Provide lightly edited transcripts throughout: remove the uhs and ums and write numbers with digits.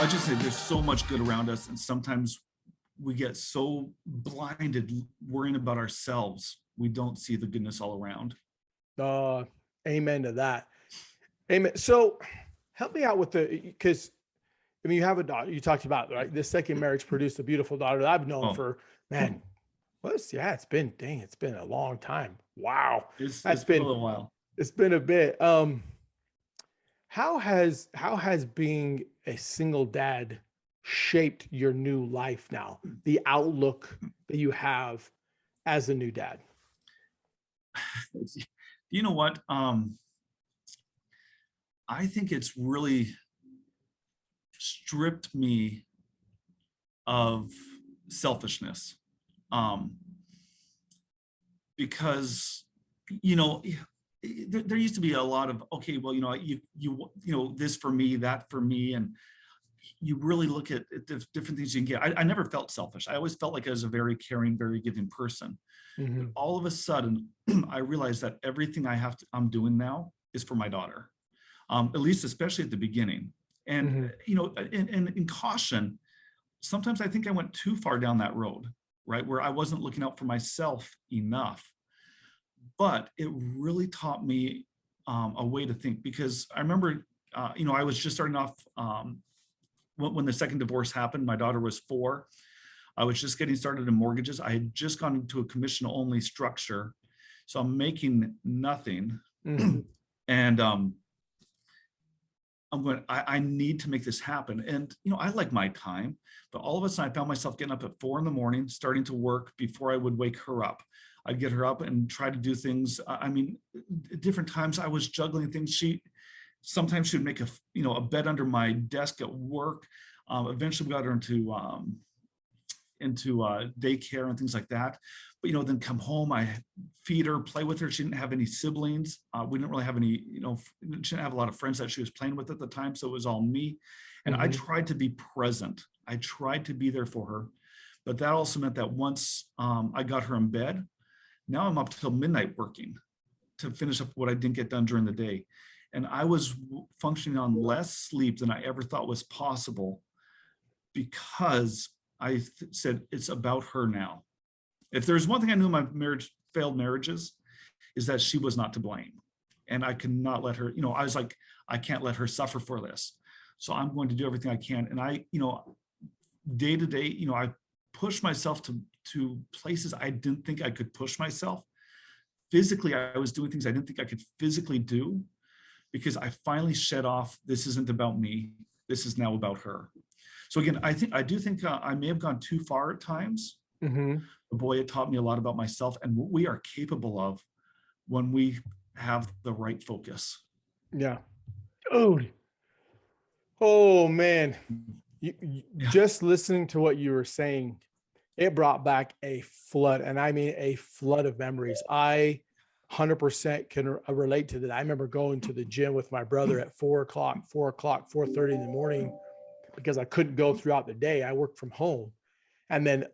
let's just say there's so much good around us, and sometimes we get so blinded worrying about ourselves, we don't see the goodness all around. Amen to that. Amen. So help me out with because I mean, you have a daughter, you talked about, right? This second marriage produced a beautiful daughter that I've known for, man, it's been a long time. Wow. It's been a little while. It's been a bit. How has being a single dad shaped your new life now? The outlook that you have as a new dad? You know what? I think it's really stripped me of selfishness. Because, there used to be a lot of, okay, well, this for me, that for me. And you really look at different things you can get. I never felt selfish. I always felt like I was a very caring, very giving person. Mm-hmm. But all of a sudden, I realized that everything I'm doing now is for my daughter, at least, especially at the beginning. And, in caution, sometimes I think I went too far down that road, right? Where I wasn't looking out for myself enough. But it really taught me a way to think, because I remember, I was just starting off when the second divorce happened. My daughter was 4. I was just getting started in mortgages. I had just gone into a commission-only structure, so I'm making nothing. Mm-hmm. And I need to make this happen. And, I like my time, but all of a sudden I found myself getting up at 4 a.m, starting to work before I would wake her up. I'd get her up and try to do things. At different times I was juggling things. Sometimes she would make a bed under my desk at work. Eventually we got her into daycare and things like that. But, then come home, I feed her, play with her. She didn't have any siblings. We didn't really have any, she didn't have a lot of friends that she was playing with at the time. So it was all me. And I tried to be present. I tried to be there for her. But that also meant that once I got her in bed, now I'm up till midnight working to finish up what I didn't get done during the day. And I was functioning on less sleep than I ever thought was possible, because I said, it's about her now. If there's one thing I knew in my failed marriages, is that she was not to blame. And I could not let her, I was like, I can't let her suffer for this. So I'm going to do everything I can. And I, day to day, I pushed myself to places I didn't think I could push myself. Physically, I was doing things I didn't think I could physically do, because I finally shed off, this isn't about me. This is now about her. So again, I do think I may have gone too far at times. Mm-hmm. But boy, it taught me a lot about myself and what we are capable of when we have the right focus. Yeah. Oh man. Just listening to what you were saying, it brought back a flood, and I mean a flood of memories. I 100% can relate to that. I remember going to the gym with my brother at 4:30 in the morning, because I couldn't go throughout the day. I worked from home, and then,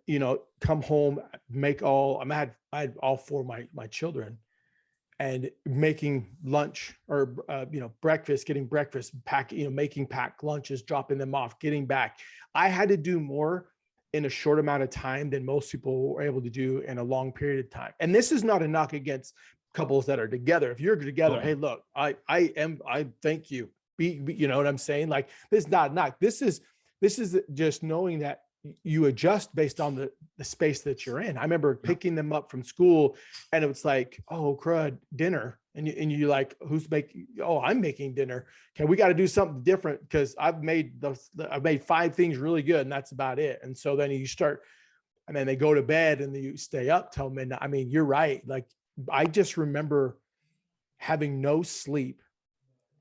come home, I had all 4 of my children, and making lunch or, breakfast, getting breakfast, making packed lunches, dropping them off, getting back. I had to do more in a short amount of time than most people were able to do in a long period of time. And this is not a knock against couples that are together. If you're together, hey, look, I thank you. You know what I'm saying? Like, this is not a knock. This is just knowing that you adjust based on the space that you're in. I remember picking them up from school, and it was like, oh crud, dinner. And you like, who's making? Oh, I'm making dinner. Okay, we got to do something different, because I've made 5 things really good, and that's about it. And so then you start, and then they go to bed, and then you stay up till midnight. I mean, you're right. Like, I just remember having no sleep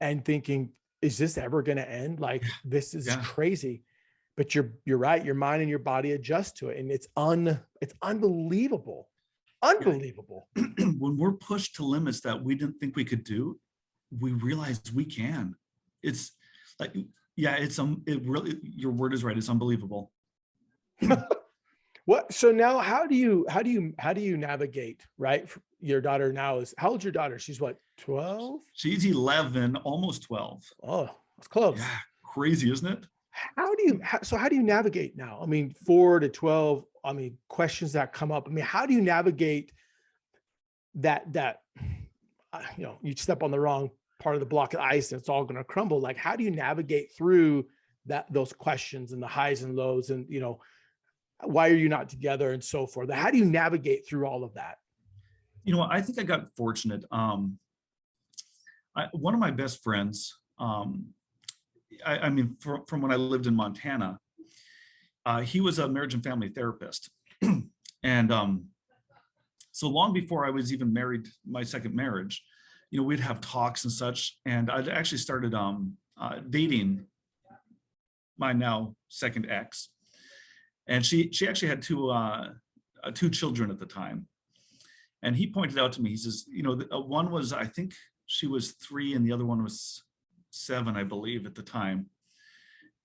and thinking, is this ever going to end? Like, this is crazy. But you're right. Your mind and your body adjust to it. And it's unbelievable. Unbelievable. When we're pushed to limits that we didn't think we could do, we realize we can. It's like, it really, your word is right. It's unbelievable. So now how do you navigate, right? Your daughter now how old's your daughter? She's what, 12? She's 11, almost 12. Oh, that's close. Yeah. Crazy, isn't it? So how do you navigate now? I mean, 4 to 12, I mean, questions that come up. I mean, how do you navigate that you step on the wrong part of the block of ice and it's all going to crumble. Like, how do you navigate through those questions and the highs and lows and, why are you not together and so forth? How do you navigate through all of that? I think I got fortunate. One of my best friends, I mean, from when I lived in Montana, he was a marriage and family therapist. And so long before I was even married, my second marriage, we'd have talks and such. And I'd actually started dating my now second ex. And she actually had two children at the time. And he pointed out to me, he says, one was, I think she was 3 and the other one was 7, I believe, at the time.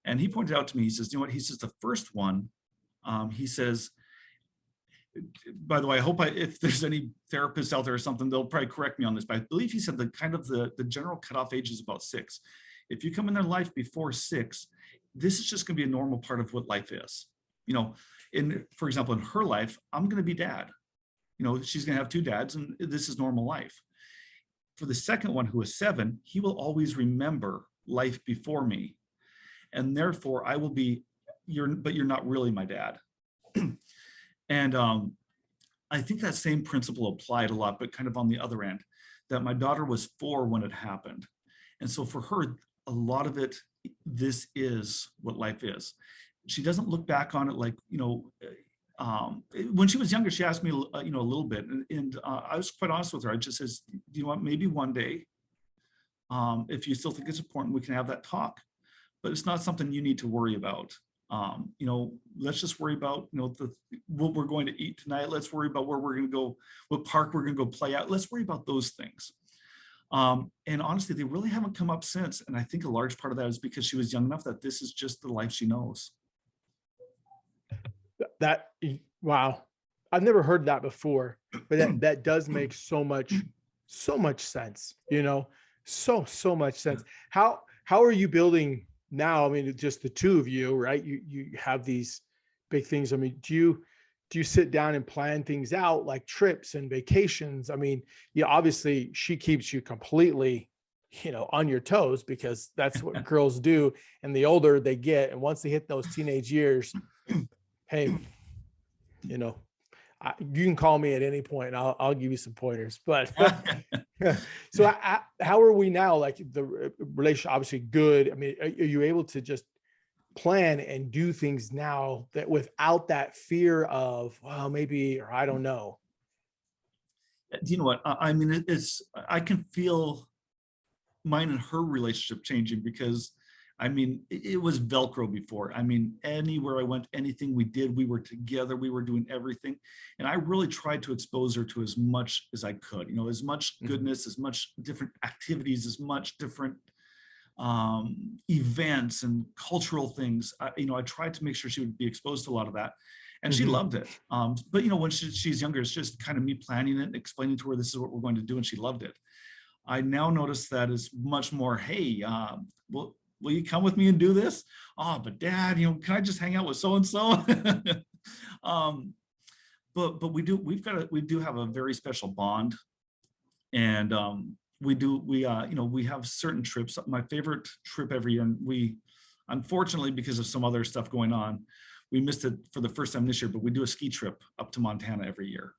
And he pointed out to me, he says, what? He says, the first one, he says, by the way, I hope if there's any therapists out there or something, they'll probably correct me on this, but I believe he said the general cutoff age is about 6. If you come in their life before 6, this is just going to be a normal part of what life is. For example, in her life, I'm going to be dad. She's going to have 2 dads, and this is normal life. For the second one, who is 7, he will always remember life before me. And therefore I will be but you're not really my dad. And I think that same principle applied a lot, but kind of on the other end, that my daughter was 4 when it happened. And so for her, a lot of it, this is what life is. She doesn't look back on it like, when she was younger, she asked me, a little bit, and I was quite honest with her. I just says, do you want, maybe one day, if you still think it's important, we can have that talk, but it's not something you need to worry about. Let's just worry about, what we're going to eat tonight. Let's worry about where we're going to go, what park we're going to go play out. Let's worry about those things. And honestly, they really haven't come up since. And I think a large part of that is because she was young enough that this is just the life she knows. Wow. I've never heard that before, but that does make so much sense, so much sense. How are you building now? I mean, just the two of you, right? You have these big things. I mean, do you sit down and plan things out like trips and vacations? I mean, obviously she keeps you completely, on your toes, because that's what girls do. And the older they get, and once they hit those teenage years, hey, you can call me at any point. I'll give you some pointers, but so how are we now? Like, the relationship, obviously good. I mean, are you able to just plan and do things now that without that fear of, well, maybe, or I don't know? Do you know what? I mean, I can feel mine and her relationship changing, because I mean, it was Velcro before. I mean, anywhere I went, anything we did, we were together, we were doing everything. And I really tried to expose her to as much as I could, as much goodness, as much different activities, as much different events and cultural things. I tried to make sure she would be exposed to a lot of that. And she loved it. But when she's younger, it's just kind of me planning it, explaining to her, this is what we're going to do. And she loved it. I now notice that it's much more, hey, will you come with me and do this? Oh, but Dad, can I just hang out with so-and-so? But we do have a very special bond. And we have certain trips. My favorite trip every year, and we, unfortunately, because of some other stuff going on, we missed it for the first time this year, but we do a ski trip up to Montana every year.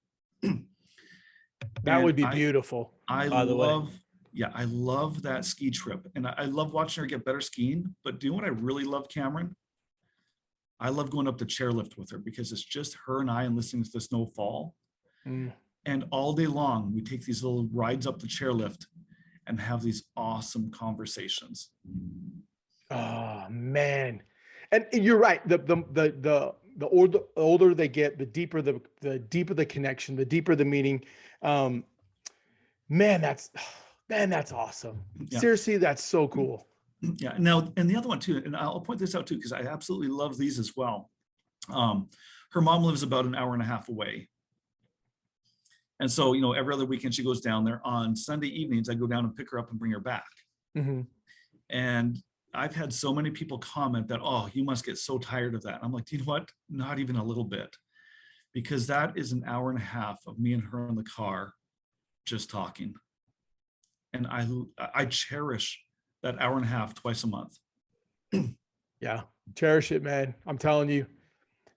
That would be beautiful. I love that ski trip, and I love watching her get better skiing. But do you know what I really love, Cameron? I love going up the chairlift with her, because it's just her and I and listening to the snow fall. And all day long, we take these little rides up the chairlift and have these awesome conversations. Oh man, and you're right. The older they get, the deeper the connection, the deeper the meaning. Man, that's awesome. Yeah. Seriously, that's so cool. Yeah. Now, and the other one too, and I'll point this out too, because I absolutely love these as well. Her mom lives about an hour and a half away. And so, every other weekend she goes down there. On Sunday evenings, I go down and pick her up and bring her back. And I've had so many people comment that, oh, you must get so tired of that. I'm like, you know what? Not even a little bit, because that is an hour and a half of me and her in the car just talking. And I cherish that hour and a half twice a month. Yeah. Cherish it, man. I'm telling you,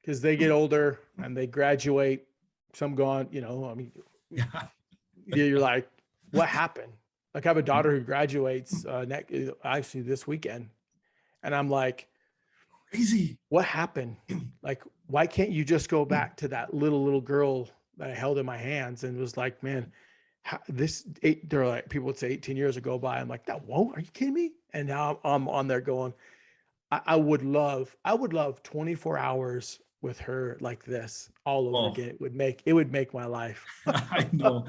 because they get older and they graduate. Some gone, I mean, Yeah. you're like, what happened? Like I have a daughter who graduates actually this weekend. And I'm like, Crazy. what happened? Like, why can't you just go back to that little girl that I held in my hands and was like, man, they're like, people would say 18 years ago by. I'm like, that won't, are you kidding me? And now I'm on there going, I would love 24 hours with her like this all over Oh, again. It would make my life. I know.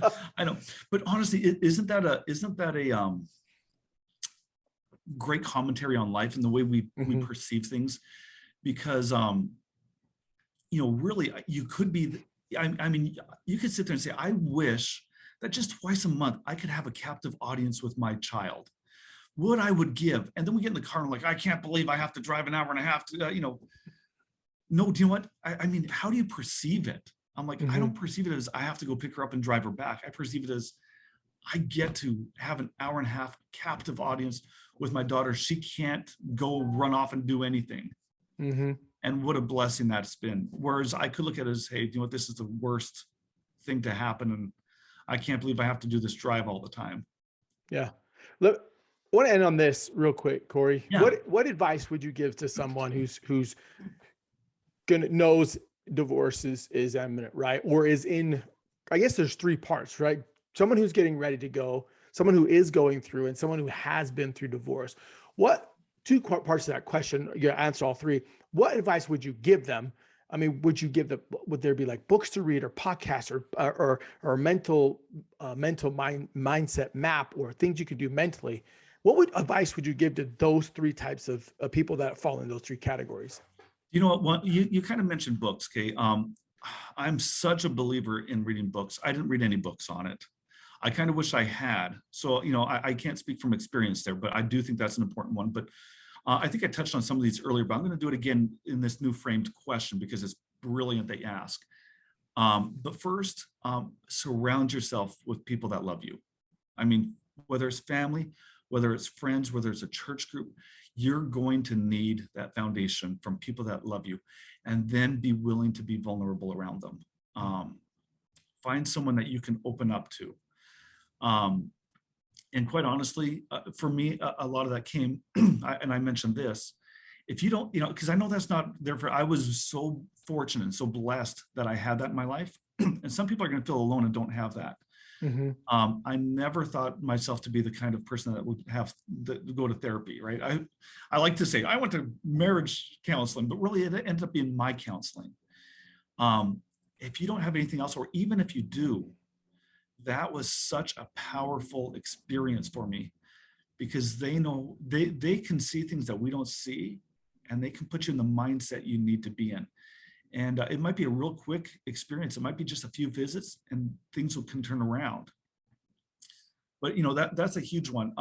But honestly, isn't that a great commentary on life and the way we Mhm. perceive things? Because really, you could be. I mean, you could sit there and say, I wish that just twice a month I could have a captive audience with my child. What I would give, and then we get in the car and we're like, I can't believe I have to drive an hour and a half to, No, do you know what? I mean, how do you perceive it? I'm like, I don't Mhm. perceive it as I have to go pick her up and drive her back. I perceive it as I get to have an hour and a half captive audience with my daughter. She can't go run off and do anything. Mhm. And what a blessing that's been. Whereas I could look at it as, hey, you know what? This is the worst thing to happen. And I can't believe I have to do this drive all the time. Yeah. Look, I want to end on this real quick, Corey. Yeah. What advice would you give to someone who's gonna knows divorce is imminent, right? Or is in, I guess there's three parts, right? Someone who's getting ready to go, someone who is going through, and someone who has been through divorce. What two parts of that question? You answer all three. What advice would you give them? I mean, would there be like books to read or podcasts or mental mindset map or things you could do mentally? What advice would you give to those three types of people that fall in those three categories? You know what? You kind of mentioned books, Kay. I'm such a believer in reading books. I didn't read any books on it. I kind of wish I had. So, I can't speak from experience there, but I do think that's an important one. But I think I touched on some of these earlier, but I'm going to do it again in this new framed question because it's brilliant they ask. But first, surround yourself with people that love you. I mean, whether it's family, whether it's friends, whether it's a church group, you're going to need that foundation from people that love you, and then be willing to be vulnerable around them. Find someone that you can open up to. And quite honestly, for me, a lot of that came, and I mentioned this, if you don't, because I know that's not there for, I was so fortunate and so blessed that I had that in my life. And some people are going to feel alone and don't have that. Mhm. I never thought myself to be the kind of person that would have to go to therapy, right? I like to say I went to marriage counseling, but really it ended up being my counseling. If you don't have anything else, or even if you do, that was such a powerful experience for me, because they know they can see things that we don't see, and they can put you in the mindset you need to be in. And it might be a real quick experience. It might be just a few visits and things can turn around. But that's a huge one.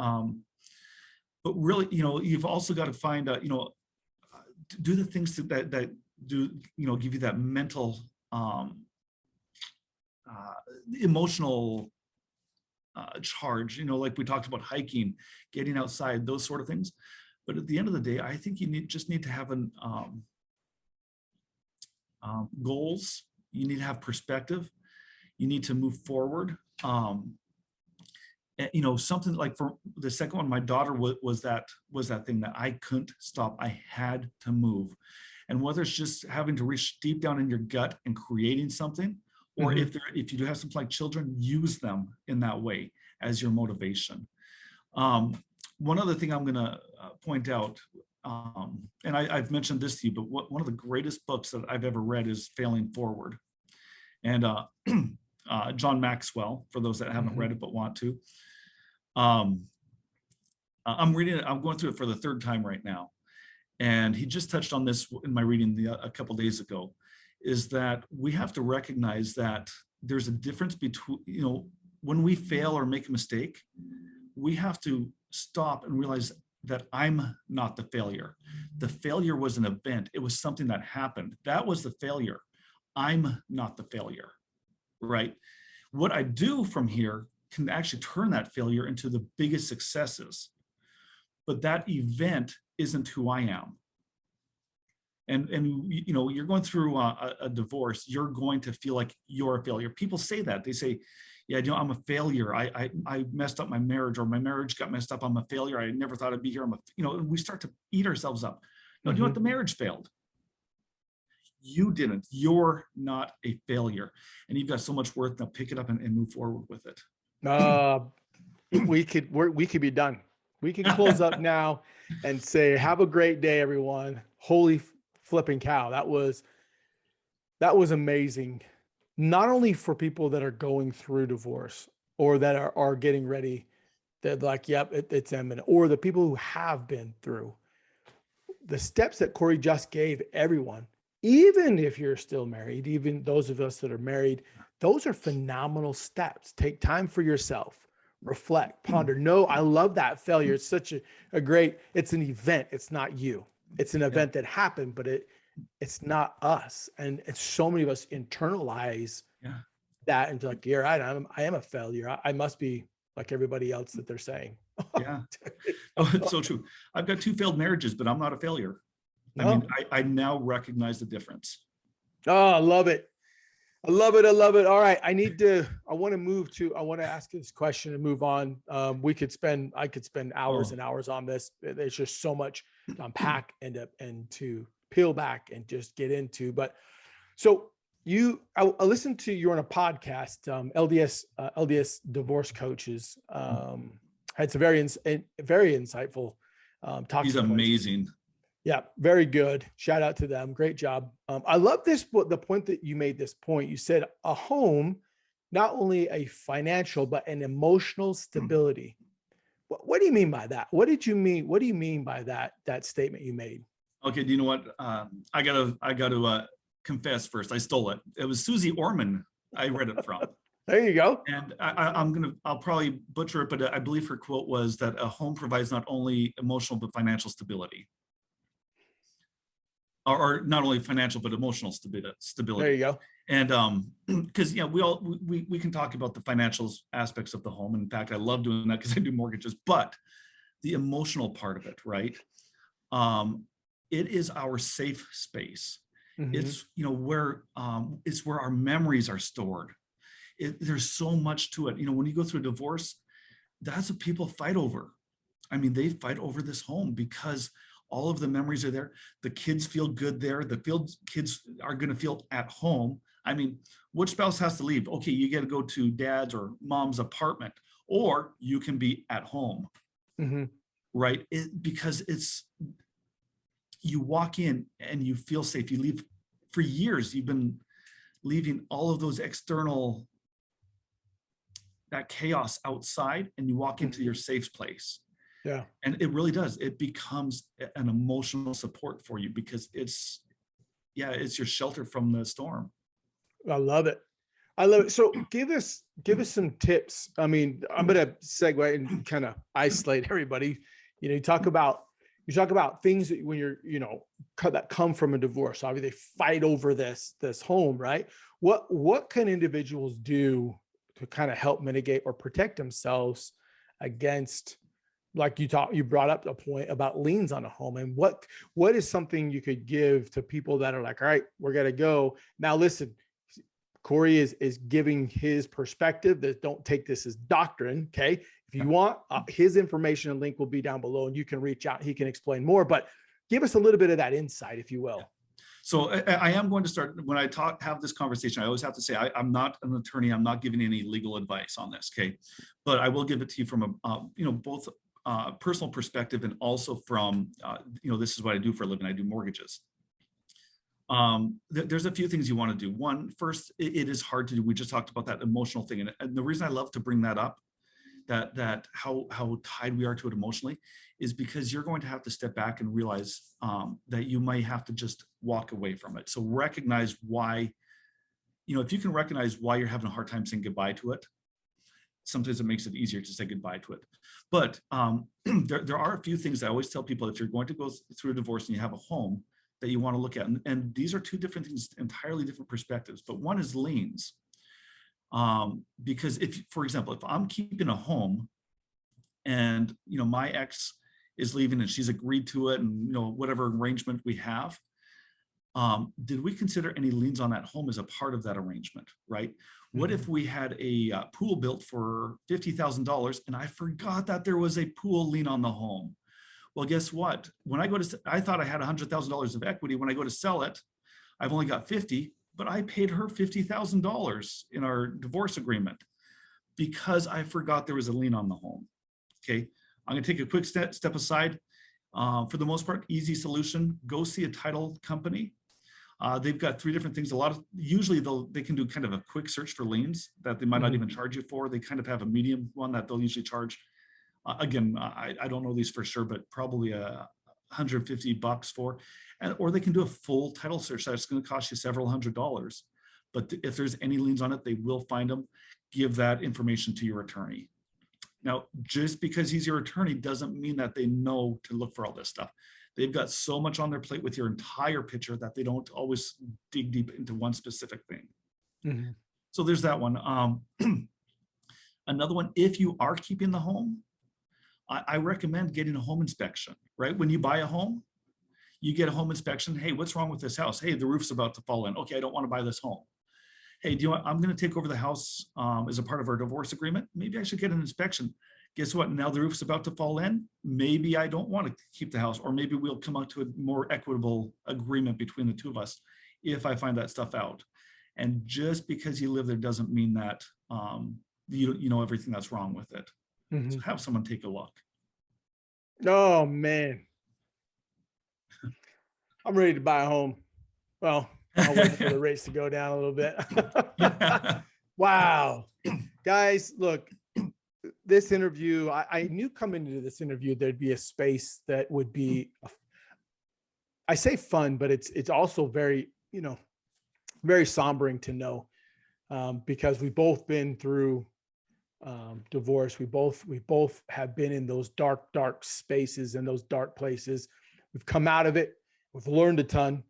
But really, you've also got to find do the things that do, give you that mental, emotional charge, like we talked about, hiking, getting outside, those sort of things. But at the end of the day, I think you just need to have goals. You need to have perspective. You need to move forward. Something like, for the second one, my daughter was that thing that I couldn't stop. I had to move. And whether it's just having to reach deep down in your gut and creating something, or Mhm. if you do have something like children, use them in that way as your motivation. One other thing I'm going to point out, and I've mentioned this to you, but one of the greatest books that I've ever read is Failing Forward. And John Maxwell, for those that haven't read it but want to. I'm reading it. I'm going through it for the third time right now. And he just touched on this in my reading a couple days ago, is that we have to recognize that there's a difference between, when we fail or make a mistake, we have to stop and realize that I'm not the failure. The failure was an event. It was something that happened. That was the failure. I'm not the failure, right? What I do from here can actually turn that failure into the biggest successes. But that event isn't who I am. And you're going through a divorce, you're going to feel like you're a failure. People say that. They say, yeah, I'm a failure. I messed up my marriage, or my marriage got messed up. I'm a failure. I never thought I'd be here. We start to eat ourselves up. No, do you know what? The marriage failed. You didn't. You're not a failure. And you've got so much worth. Now pick it up and move forward with it. We could be done. We can close up now and say, have a great day, everyone. Holy flipping cow. That was amazing. Not only for people that are going through divorce or that are getting ready, that like, yep, it's imminent, or the people who have been through the steps that Cory just gave everyone, even if you're still married, even those of us that are married, those are phenomenal steps. Take time for yourself, reflect, ponder. No, I love that failure. It's such a great, it's an event. It's not you. It's an event that happened, but it's not us. And it's so many of us internalize that and like, you're right, I am a failure. I must be like everybody else that they're saying. Yeah. Oh, it's so true. I've got 2 failed marriages, but I'm not a failure. No. I mean, I now recognize the difference. Oh, I love it. I love it. I love it. All right. I want to ask this question and move on. I could spend hours and hours on this. There's just so much to unpack and to peel back and just get into. But so I listened to you on a podcast, LDS divorce coaches, had some very insightful talk. He's amazing. Yeah, very good. Shout out to them. Great job. I love the point that you made. This point, you said a home, not only a financial, but an emotional stability. What do you mean by that? What did you mean? What do you mean by that statement you made? Okay. Do you know what? I gotta confess first. I stole it. It was Susie Orman I read it from. There you go. And I'll probably butcher it, but I believe her quote was that a home provides not only emotional, but financial stability. Or not only financial, but emotional stability. There you go. And because we can talk about the financial aspects of the home. In fact, I love doing that because I do mortgages, but the emotional part of it, right? It is our safe space. Mm-hmm. It's where our memories are stored. There's so much to it. When you go through a divorce, that's what people fight over. I mean, they fight over this home because all of the memories are there. The kids feel good there. Kids are going to feel at home. I mean, which spouse has to leave? Okay, you got to go to dad's or mom's apartment, or you can be at home, right? Because you walk in and you feel safe. You leave. For years, you've been leaving all of those external, that chaos outside, and you walk into your safe place. Yeah. And it really does. It becomes an emotional support for you because it's your shelter from the storm. I love it. So give us some tips. I mean, I'm going to segue and kind of isolate everybody. You talk about things that when you're, that come from a divorce. Obviously they fight over this home, right? What can individuals do to kind of help mitigate or protect themselves against, like you brought up a point about liens on a home, and what is something you could give to people that are like, all right, we're going to go now. Listen, Cory is giving his perspective, that don't take this as doctrine. Okay. If you want his information and link will be down below and you can reach out. He can explain more, but give us a little bit of that insight, if you will. Yeah. So I am going to start, when I have this conversation, I always have to say, I'm not an attorney. I'm not giving any legal advice on this. Okay. But I will give it to you from both personal perspective and also from, this is what I do for a living. I do mortgages. There's a few things you want to do. One, first, it is hard to do. We just talked about that emotional thing. And the reason I love to bring that up, that how tied we are to it emotionally, is because you're going to have to step back and realize that you might have to just walk away from it. So recognize why, if you can recognize why you're having a hard time saying goodbye to it, sometimes it makes it easier to say goodbye to it. But there are a few things I always tell people if you're going to go through a divorce and you have a home that you want to look at. And these are two different things, entirely different perspectives. But one is liens. Because if, for example, if I'm keeping a home and, my ex is leaving and she's agreed to it and, whatever arrangement we have, did we consider any liens on that home as a part of that arrangement, right? What if we had a pool built for $50,000 and I forgot that there was a pool lien on the home? Well, guess what? When I thought I had $100,000 of equity. When I go to sell it, I've only got 50, but I paid her $50,000 in our divorce agreement because I forgot there was a lien on the home. Okay, I'm going to take a quick step aside. For the most part, easy solution. Go see a title company. They've got 3 different things. Usually they can do kind of a quick search for liens that they might not even charge you for. They kind of have a medium one that they'll usually charge. Again, I don't know these for sure, but probably $150 for, or they can do a full title search that's going to cost you several $100s. But if there's any liens on it, they will find them. Give that information to your attorney. Now, just because he's your attorney doesn't mean that they know to look for all this stuff. They've got so much on their plate with your entire picture that they don't always dig deep into one specific thing. So there's that one. Another one, if you are keeping the home, I recommend getting a home inspection, right? When you buy a home, you get a home inspection. Hey, what's wrong with this house? Hey, the roof's about to fall in. Okay, I don't want to buy this home. Hey, I'm going to take over the house as a part of our divorce agreement. Maybe I should get an inspection. Guess what? Now the roof's about to fall in. Maybe I don't want to keep the house, or maybe we'll come out to a more equitable agreement between the two of us if I find that stuff out. And just because you live there doesn't mean that you know everything that's wrong with it. So have someone take a look. Oh man, I'm ready to buy a home. Well, I'll wait for the rates to go down a little bit. Wow. Guys, look, this interview, I knew coming into this interview, there'd be a space that would be, I say fun, but it's also very, very sombering to know, because we've both been through divorce. We both have been in those dark spaces and those dark places. We've come out of it. We've learned a ton.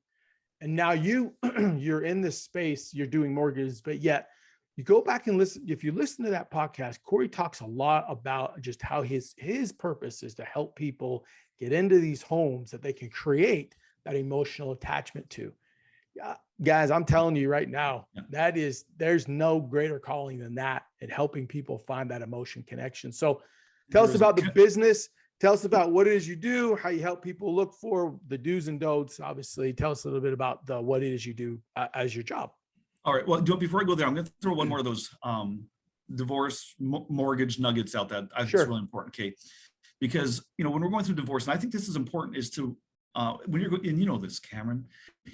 And now you're in this space, you're doing mortgages, but yet you go back and listen. If you listen to that podcast, Cory talks a lot about just how his purpose is to help people get into these homes that they can create that emotional attachment to. Guys, I'm telling you right now, there's no greater calling than that at helping people find that emotion connection. So tell us about the business. Tell us about what it is you do, how you help people look for the do's and don'ts. Obviously, tell us a little bit about what it is you do as your job. All right. Well, before I go there, I'm going to throw one more of those divorce mortgage nuggets out that I think is really important, Kate. Because, when we're going through divorce, and I think this is important, is to, when you're going, and you know this, Cameron,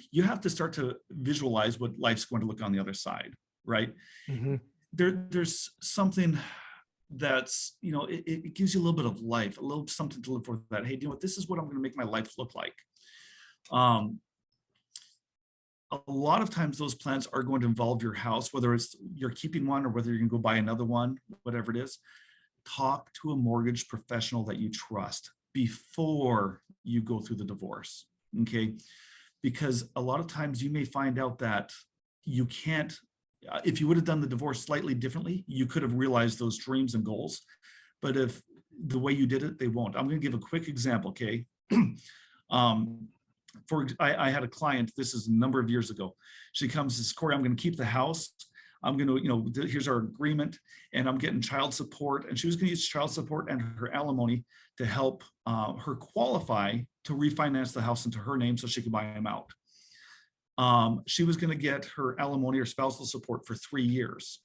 you have to start to visualize what life's going to look on the other side, right? There's something that's, it gives you a little bit of life, a little something to look for that. Hey, this is what I'm going to make my life look like. A lot of times those plans are going to involve your house, whether it's you're keeping one or whether you're going to go buy another one, whatever it is. Talk to a mortgage professional that you trust before you go through the divorce, okay? Because a lot of times you may find out that you can't, if you would have done the divorce slightly differently, you could have realized those dreams and goals. But if the way you did it, they won't. I'm going to give a quick example, okay? I had a client, this is a number of years ago. She comes and says, Cory, I'm going to keep the house. I'm going to, here's our agreement, and I'm getting child support. And she was going to use child support and her alimony to help her qualify to refinance the house into her name so she could buy him out. She was going to get her alimony or spousal support for 3 years.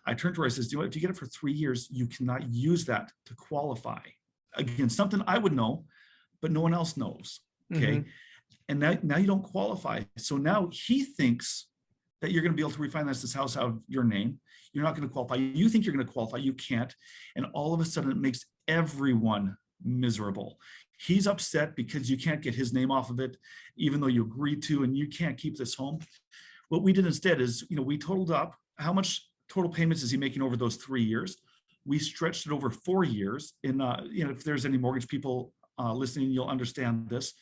I turned to her, I says, if you get it for 3 years, you cannot use that to qualify. Again, something I would know, but no one else knows, okay? And now you don't qualify. So now he thinks that you're going to be able to refinance this house out of your name. You're not going to qualify. You think you're going to qualify. You can't. And all of a sudden, it makes everyone miserable. He's upset because you can't get his name off of it, even though you agreed to, and you can't keep this home. What we did instead is, we totaled up how much total payments is he making over those 3 years. We stretched it over 4 years. If there's any mortgage people listening, you'll understand this,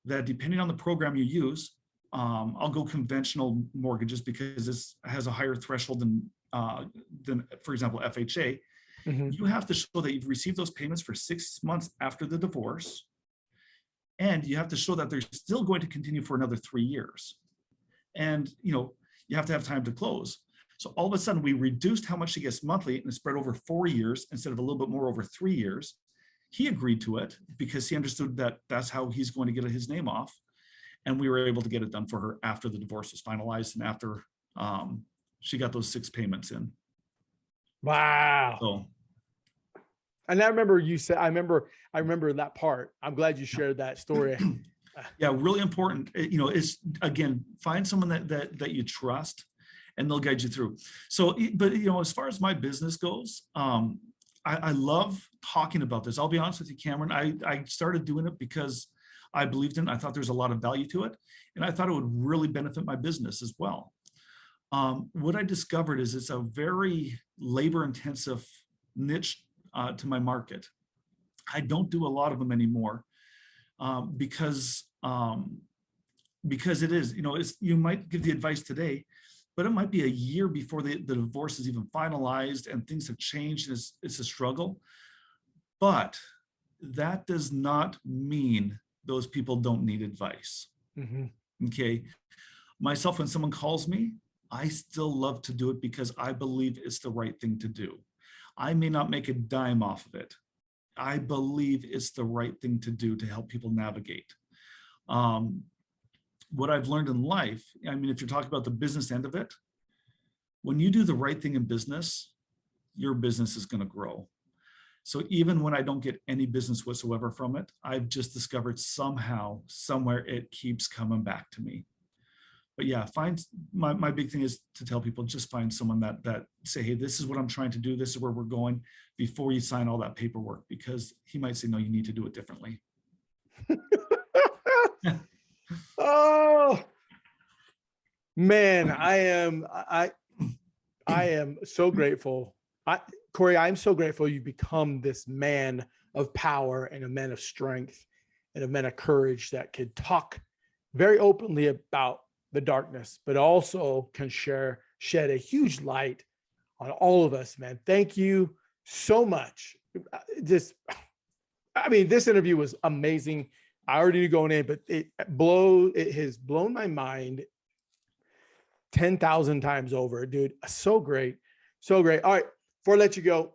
that depending on the program you use, I'll go conventional mortgages because this has a higher threshold than, for example, FHA. Mhm. You have to show that you've received those payments for 6 months after the divorce, and you have to show that they're still going to continue for another 3 years. And you have to have time to close. So all of a sudden, we reduced how much she gets monthly and spread over 4 years instead of a little bit more over 3 years. He agreed to it because he understood that that's how he's going to get his name off. And we were able to get it done for her after the divorce was finalized and after she got those 6 payments in. Wow. So, and I remember you said, I remember that part. I'm glad you shared that story. yeah, really important. It's, again, find someone that you trust, and they'll guide you through. So, but as far as my business goes, I love talking about this. I'll be honest with you, Cameron. I started doing it because I believed in it. I thought there's a lot of value to it, and I thought it would really benefit my business as well. What I discovered is it's a very labor-intensive niche to my market. I don't do a lot of them anymore because it is, you might give the advice today, but it might be a year before the divorce is even finalized and things have changed, and it's a struggle. But that does not mean those people don't need advice. Mm-hmm. Okay. Myself, when someone calls me, I still love to do it because I believe it's the right thing to do. I may not make a dime off of it. I believe it's the right thing to do to help people navigate. What I've learned in life, I mean, if you're talking about the business end of it, when you do the right thing in business, your business is going to grow. So even when I don't get any business whatsoever from it, I've just discovered somehow, somewhere, it keeps coming back to me. But yeah, my big thing is to tell people, just find someone that say, hey, this is what I'm trying to do. This is where we're going, before you sign all that paperwork, because he might say, no, you need to do it differently. Oh man, I am so grateful. Cory, I'm so grateful you become this man of power and a man of strength and a man of courage that could talk very openly about the darkness, but also can shed a huge light on all of us, man. Thank you so much. This interview was amazing. I already knew going in, but it has blown my mind 10,000 times over, dude. So great. So great. All right. Before I let you go,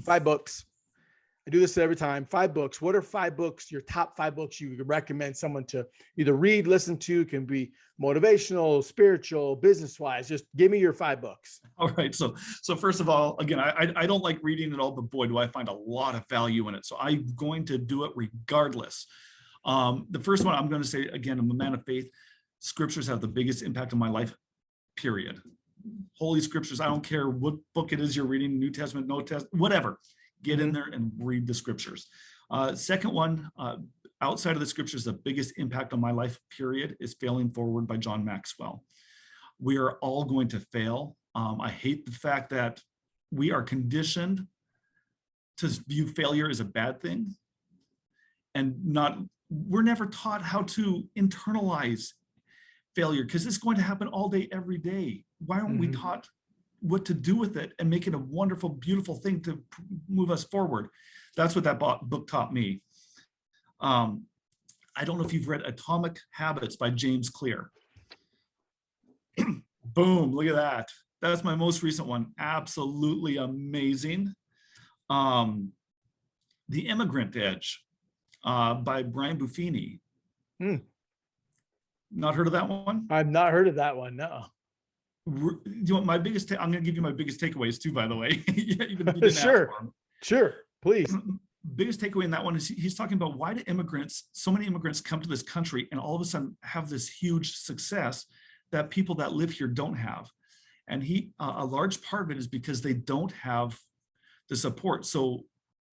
5 books. I do this every time. 5 books. What are 5 books, your top 5 books you would recommend someone to either read, listen to? Can be motivational, spiritual, business-wise. Just give me your 5 books. All right. So first of all, again, I don't like reading at all, but boy, do I find a lot of value in it. So I'm going to do it regardless. The first one I'm going to say, again, I'm a man of faith. Scriptures have the biggest impact on my life, period. Holy Scriptures. I don't care what book it is you're reading, New Testament, No Testament, whatever. Get in there and read the Scriptures. Second one, outside of the Scriptures, the biggest impact on my life, period, is Failing Forward by John Maxwell. We are all going to fail. I hate the fact that we are conditioned to view failure as a bad thing, and we're never taught how to internalize failure, because it's going to happen all day, every day. Why aren't we taught what to do with it and make it a wonderful, beautiful thing to move us forward? That's what that book taught me. I don't know if you've read Atomic Habits by James Clear. Boom, look at that. That's my most recent one. Absolutely amazing. The Immigrant Edge by Brian Buffini. Not heard of that one? I've not heard of that one, no. You know, I'm going to give you my biggest takeaways too, by the way. Even if you didn't Sure, please. Biggest takeaway in that one is he's talking about, why do so many immigrants come to this country and all of a sudden have this huge success that people that live here don't have? And a large part of it is because they don't have the support. So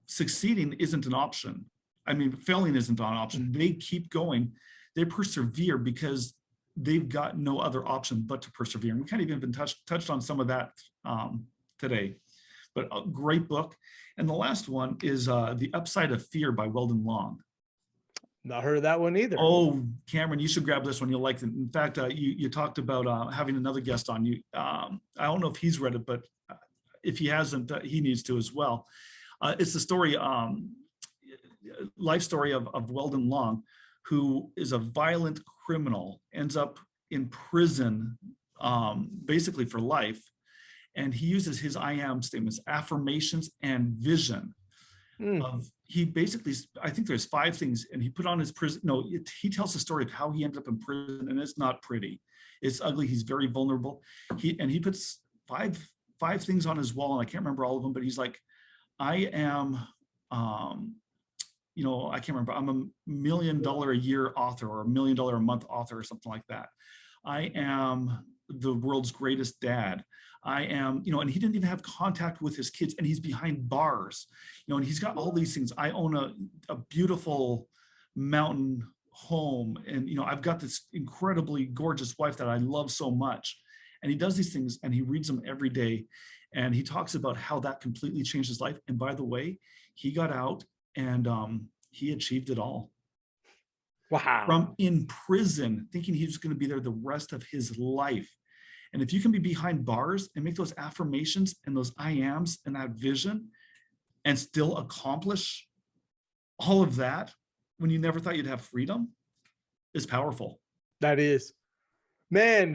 succeeding isn't an option. I mean, failing isn't an option. They keep going. They persevere because they've got no other option but to persevere. And we kind of even touched on some of that today. but a great book. And the last one is The Upside of Fear by Weldon Long. Not heard of that one either. Oh, Cameron, you should grab this one. You'll like it. In fact, you talked about having another guest on. I don't know if he's read it, but if he hasn't, he needs to as well. It's the story, life story of Weldon Long, who is a violent criminal, ends up in prison basically for life. And he uses his I am statements, affirmations, and vision. He basically, I think there's 5 things, and he put on his prison. No, he tells the story of how he ended up in prison, and it's not pretty. It's ugly. He's very vulnerable. He puts five things on his wall, and I can't remember all of them, but he's like, I am, I can't remember. I'm $1 million a year author, or $1 million a month author, or something like that. I am the world's greatest dad. I am, and he didn't even have contact with his kids, and he's behind bars, and he's got all these things. I own a beautiful mountain home, and, I've got this incredibly gorgeous wife that I love so much. And he does these things, and he reads them every day. And he talks about how that completely changed his life. And by the way, he got out and he achieved it all. Wow. From in prison, thinking he was going to be there the rest of his life. And if you can be behind bars and make those affirmations and those I ams and that vision and still accomplish all of that when you never thought you'd have freedom, is powerful. That is, man,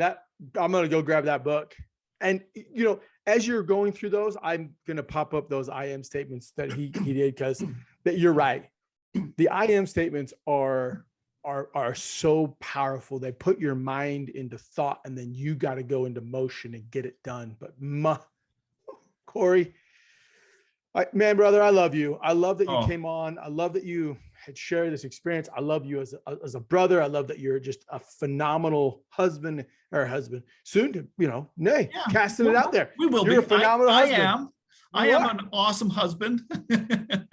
I'm going to go grab that book. And, as you're going through those, I'm going to pop up those I am statements that he did, because you're right. The I am statements are so powerful. They put your mind into thought, and then you got to go into motion and get it done. But Cory, man, brother, I love you. I love that you came on. I love that you had shared this experience. I love you as a brother. I love that you're just a phenomenal husband, soon to, casting it out there. We will You're be. A phenomenal husband. I am an awesome husband.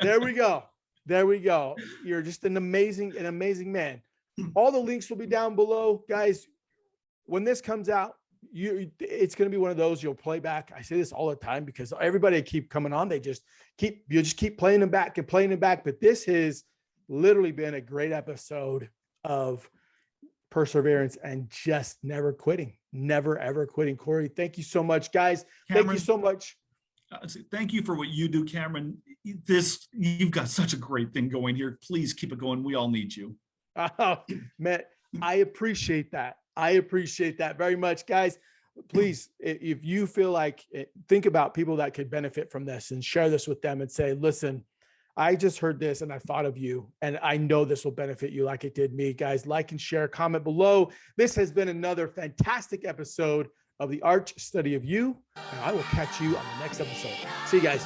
There we go. You're just an amazing man. All the links will be down below, guys. When this comes out, it's going to be one of those you'll play back. I say this all the time because everybody keep coming on. You just keep playing them back. But this has literally been a great episode of perseverance and just never quitting, never ever quitting. Cory, thank you so much, guys. Cameron, thank you so much. Thank you for what you do, Cameron. You've got such a great thing going here. Please keep it going. We all need you. Oh, man, I appreciate that. I appreciate that very much, guys. Please, if you feel like think about people that could benefit from this and share this with them and say, listen, I just heard this and I thought of you, and I know this will benefit you like it did me. Guys, like and share, comment below. This has been another fantastic episode of the Arch Study of You, and I will catch you on the next episode. See you guys.